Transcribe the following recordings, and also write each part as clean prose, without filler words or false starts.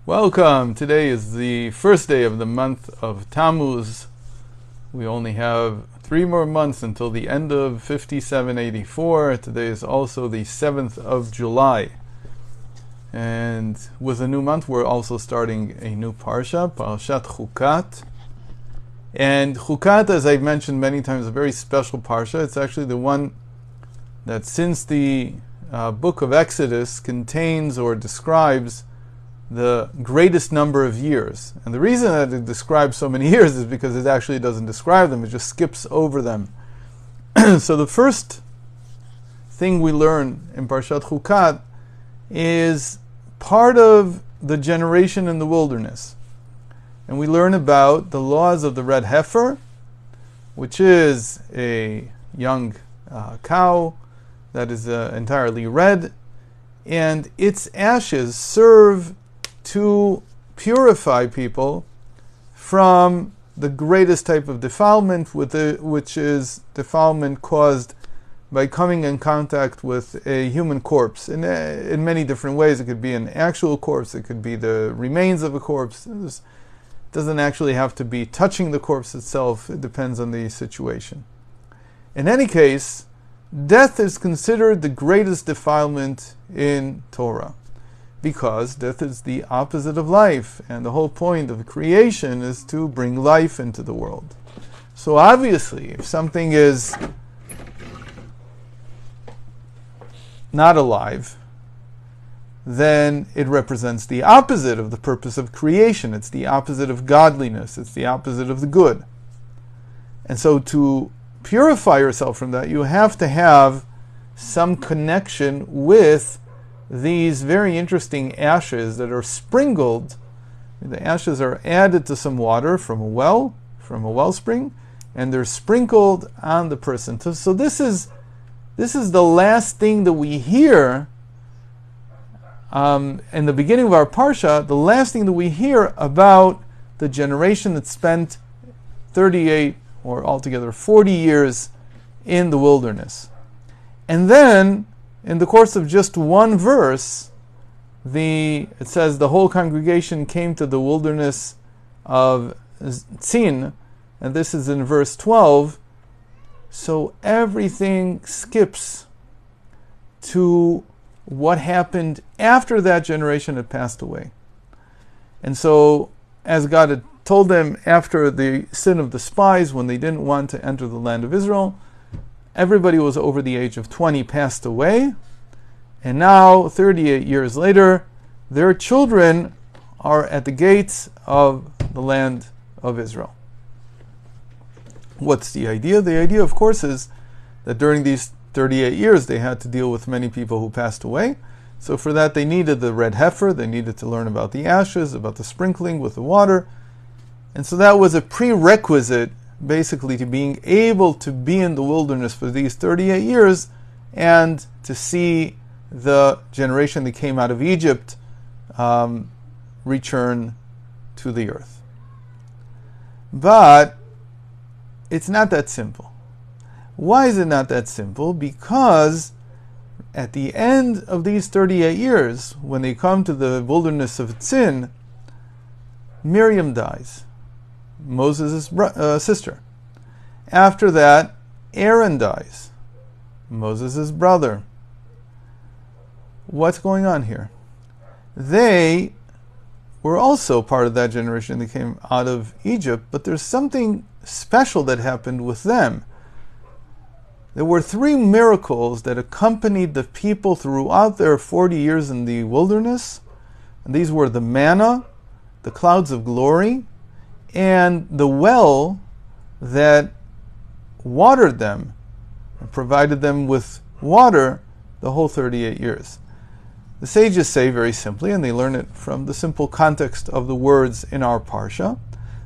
Welcome! Today is the first day of the month of Tammuz. We only have 3 more months until the end of 5784. Today is also the 7th of July. And with a new month, we're also starting a new parsha, Parashat Chukat. And Chukat, as I've mentioned many times, is a very special parsha. It's actually the one that, since the book of Exodus contains or describes the greatest number of years. And the reason that it describes so many years is because it actually doesn't describe them, it just skips over them. So the first thing we learn in Parashat Chukat is part of the generation in the wilderness. And we learn about the laws of the red heifer, which is a young cow that is entirely red, and its ashes serve to purify people from the greatest type of defilement, which is defilement caused by coming in contact with a human corpse. In many different ways. It could be an actual corpse, it could be the remains of a corpse. It doesn't actually have to be touching the corpse itself, it depends on the situation. In any case, death is considered the greatest defilement in Torah, because death is the opposite of life, and the whole point of creation is to bring life into the world. So obviously, if something is not alive, then it represents the opposite of the purpose of creation. It's the opposite of godliness. It's the opposite of the good. And so to purify yourself from that, you have to have some connection with these very interesting ashes that are sprinkled. The ashes are added to some water from a wellspring, and they're sprinkled on the person. So this is the last thing that we hear in the beginning of our parsha. The last thing that we hear about the generation that spent 38 or altogether 40 years in the wilderness. And then, in the course of just one verse, it says the whole congregation came to the wilderness of Zin, and this is in verse 12. So everything skips to what happened after that generation had passed away. And so, as God had told them after the sin of the spies, when they didn't want to enter the land of Israel, everybody was over the age of 20 passed away, and now, 38 years later, their children are at the gates of the land of Israel. What's the idea? The idea, of course, is that during these 38 years, they had to deal with many people who passed away. So for that, they needed the red heifer, they needed to learn about the ashes, about the sprinkling with the water. And so that was a prerequisite, basically, to being able to be in the wilderness for these 38 years and to see the generation that came out of Egypt return to the earth. But it's not that simple. Why is it not that simple? Because at the end of these 38 years, when they come to the wilderness of Zin, Miriam dies, Moses' sister. After that, Aaron dies, Moses' brother. What's going on here? They were also part of that generation that came out of Egypt, but there's something special that happened with them. There were 3 miracles that accompanied the people throughout their 40 years in the wilderness. And these were the manna, the clouds of glory, and the well that watered them and provided them with water the whole 38 years. The sages say very simply, and they learn it from the simple context of the words in our parsha,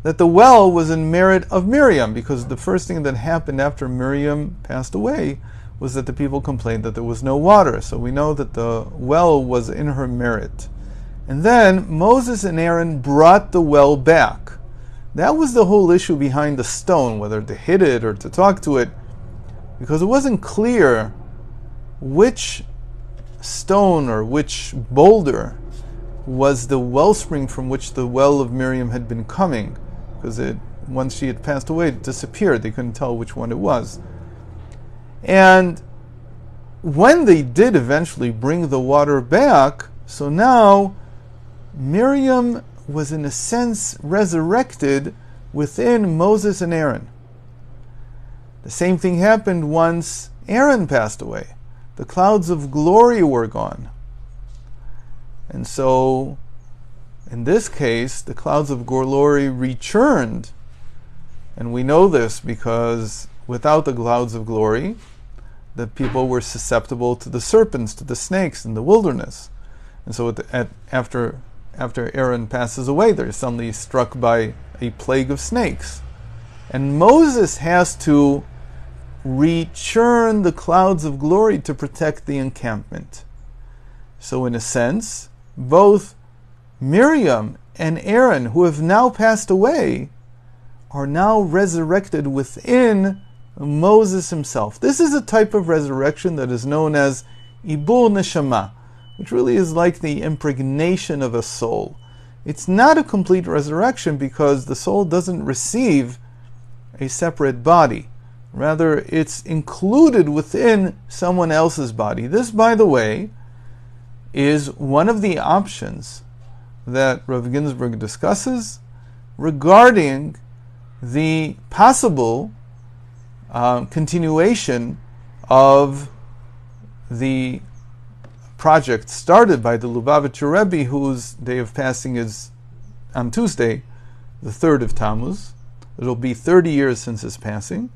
that the well was in merit of Miriam, because the first thing that happened after Miriam passed away was that the people complained that there was no water. So we know that the well was in her merit. And then Moses and Aaron brought the well back. That was the whole issue behind the stone, whether to hit it or to talk to it, because it wasn't clear which stone or which boulder was the wellspring from which the well of Miriam had been coming, because once she had passed away, it disappeared. They couldn't tell which one it was. And when they did eventually bring the water back, so now Miriam was in a sense resurrected within Moses and Aaron. The same thing happened once Aaron passed away. The clouds of glory were gone. And so, in this case, the clouds of glory returned. And we know this because without the clouds of glory, the people were susceptible to the serpents, to the snakes in the wilderness. And so after Aaron passes away, they're suddenly struck by a plague of snakes. And Moses has to return the clouds of glory to protect the encampment. So in a sense, both Miriam and Aaron, who have now passed away, are now resurrected within Moses himself. This is a type of resurrection that is known as Ibur Neshama, which really is like the impregnation of a soul. It's not a complete resurrection because the soul doesn't receive a separate body. Rather, it's included within someone else's body. This, by the way, is one of the options that Rav Ginsburg discusses regarding the possible continuation of the project started by the Lubavitcher Rebbe, whose day of passing is on Tuesday, the 3rd of Tammuz. It'll be 30 years since his passing.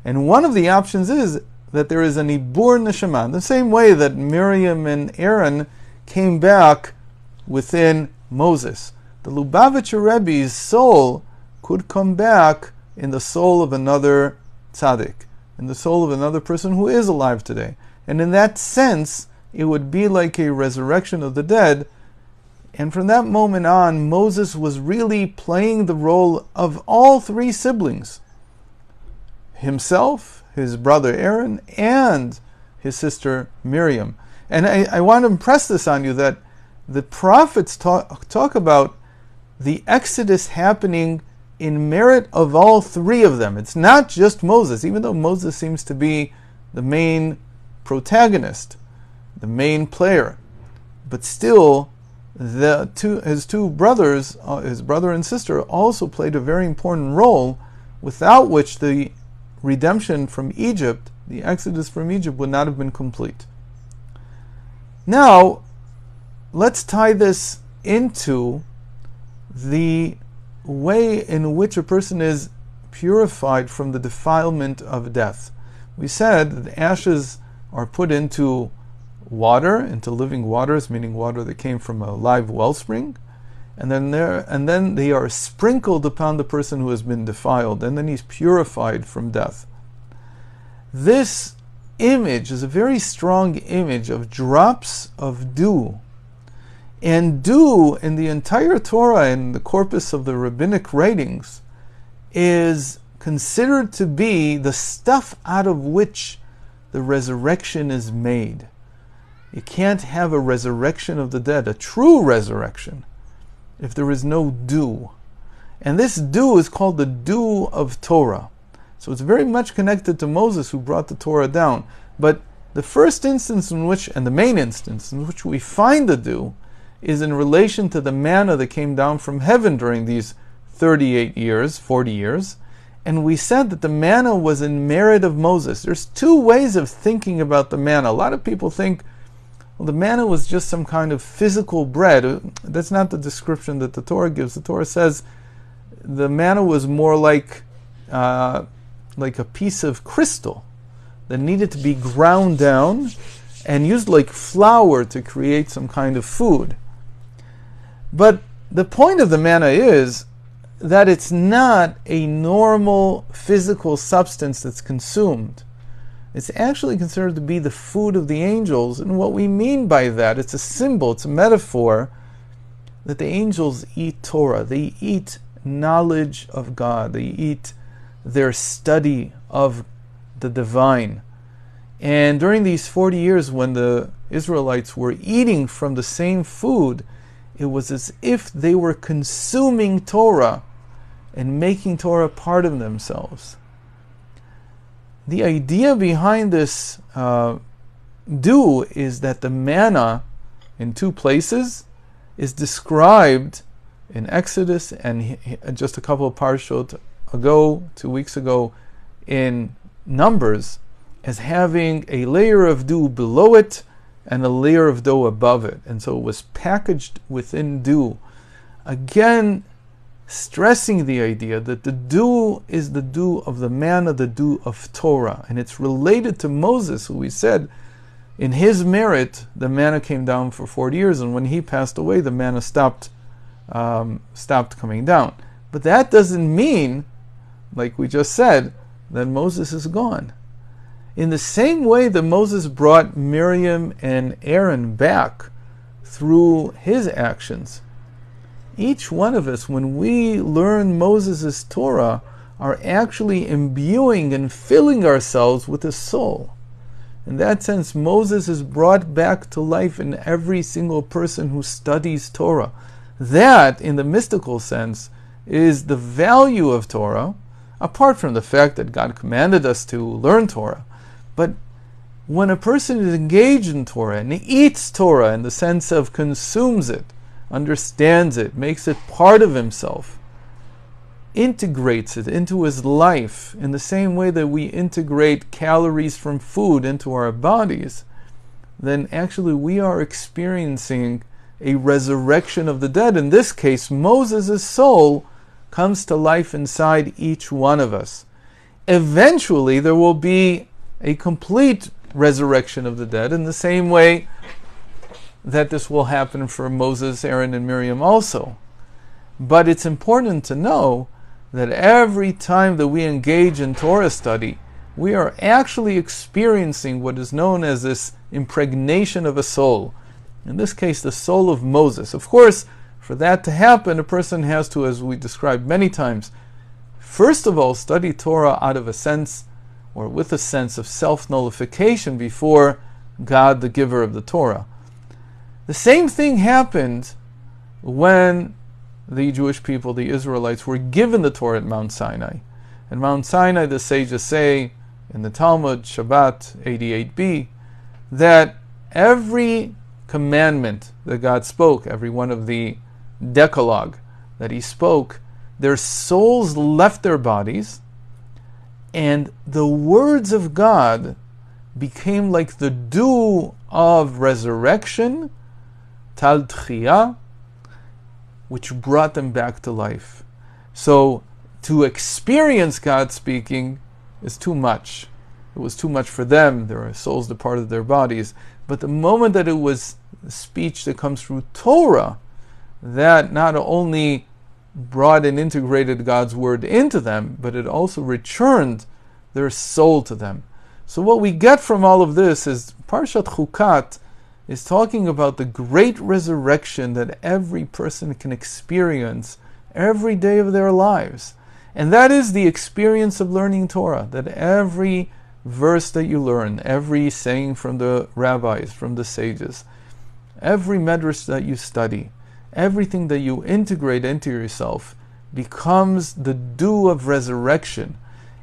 And one of the options is that there is an Ibur Neshama, the same way that Miriam and Aaron came back within Moses. The Lubavitcher Rebbe's soul could come back in the soul of another tzaddik, in the soul of another person who is alive today. And in that sense, it would be like a resurrection of the dead. And from that moment on, Moses was really playing the role of all three siblings: himself, his brother Aaron, and his sister Miriam. And I want to impress this on you, that the prophets talk about the Exodus happening in merit of all three of them. It's not just Moses, even though Moses seems to be the main protagonist, the main player. But still, his two brothers, his brother and sister, also played a very important role, without which the redemption from Egypt, the Exodus from Egypt, would not have been complete. Now, let's tie this into the way in which a person is purified from the defilement of death. We said that the ashes are put into water, into living waters, meaning water that came from a live wellspring, and then they are sprinkled upon the person who has been defiled, and then he's purified from death. This image is a very strong image of drops of dew. And dew in the entire Torah and the corpus of the rabbinic writings is considered to be the stuff out of which the resurrection is made. You can't have a resurrection of the dead, a true resurrection, if there is no dew. And this dew is called the dew of Torah. So it's very much connected to Moses, who brought the Torah down. But the first instance in which, and the main instance in which we find the dew, is in relation to the manna that came down from heaven during these 38 years, 40 years. And we said that the manna was in merit of Moses. There's two ways of thinking about the manna. A lot of people think, well, the manna was just some kind of physical bread. That's not the description that the Torah gives. The Torah says the manna was more like a piece of crystal that needed to be ground down and used like flour to create some kind of food. But the point of the manna is that it's not a normal physical substance that's consumed. It's actually considered to be the food of the angels. And what we mean by that, it's a symbol, it's a metaphor, that the angels eat Torah. They eat knowledge of God. They eat their study of the divine. And during these 40 years when the Israelites were eating from the same food, It was as if they were consuming Torah and making Torah part of themselves. The idea behind this dew is that the manna in two places is described in Exodus and just a couple of parashot ago, 2 weeks ago, in Numbers, as having a layer of dew below it and a layer of dough above it. And so it was packaged within dew. Again, stressing the idea that the dew is the dew of the manna, the dew of Torah. And it's related to Moses, who we said, in his merit, the manna came down for 40 years, and when he passed away, the manna stopped coming down. But that doesn't mean, like we just said, that Moses is gone. In the same way that Moses brought Miriam and Aaron back through his actions, each one of us, when we learn Moses' Torah, are actually imbuing and filling ourselves with his soul. In that sense, Moses is brought back to life in every single person who studies Torah. That, in the mystical sense, is the value of Torah, apart from the fact that God commanded us to learn Torah. But when a person is engaged in Torah and eats Torah in the sense of consumes it, understands it, makes it part of himself, integrates it into his life in the same way that we integrate calories from food into our bodies, then actually we are experiencing a resurrection of the dead. In this case, Moses' soul comes to life inside each one of us. Eventually, there will be a complete resurrection of the dead in the same way that this will happen for Moses, Aaron, and Miriam also. But it's important to know that every time that we engage in Torah study, we are actually experiencing what is known as this impregnation of a soul. In this case, the soul of Moses. Of course, for that to happen, a person has to, as we described many times, first of all, study Torah out of a sense, or with a sense of self-nullification before God, the giver of the Torah. The same thing happened when the Jewish people, the Israelites, were given the Torah at Mount Sinai. At Mount Sinai, the sages say, in the Talmud, Shabbat 88b, that every commandment that God spoke, every one of the Decalogue that he spoke, their souls left their bodies, and the words of God became like the dew of resurrection, tal tchiyah, which brought them back to life. So to experience God speaking is too much. It was too much for them. Their souls departed their bodies. But the moment that it was speech that comes through Torah, that not only brought and integrated God's word into them, but it also returned their soul to them. So what we get from all of this is Parshat Chukat is talking about the great resurrection that every person can experience every day of their lives. And that is the experience of learning Torah, that every verse that you learn, every saying from the rabbis, from the sages, every medrash that you study, everything that you integrate into yourself becomes the dew of resurrection.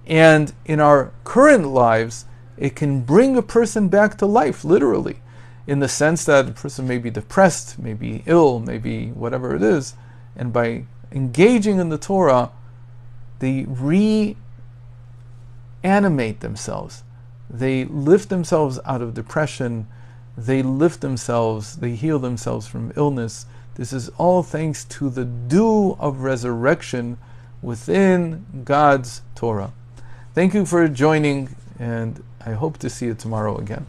And in our current lives, it can bring a person back to life, literally, in the sense that the person may be depressed, may be ill, maybe whatever it is, and by engaging in the Torah, they reanimate themselves. They lift themselves out of depression, they lift themselves, they heal themselves from illness. This is all thanks to the dew of resurrection within God's Torah. Thank you for joining, and I hope to see you tomorrow again.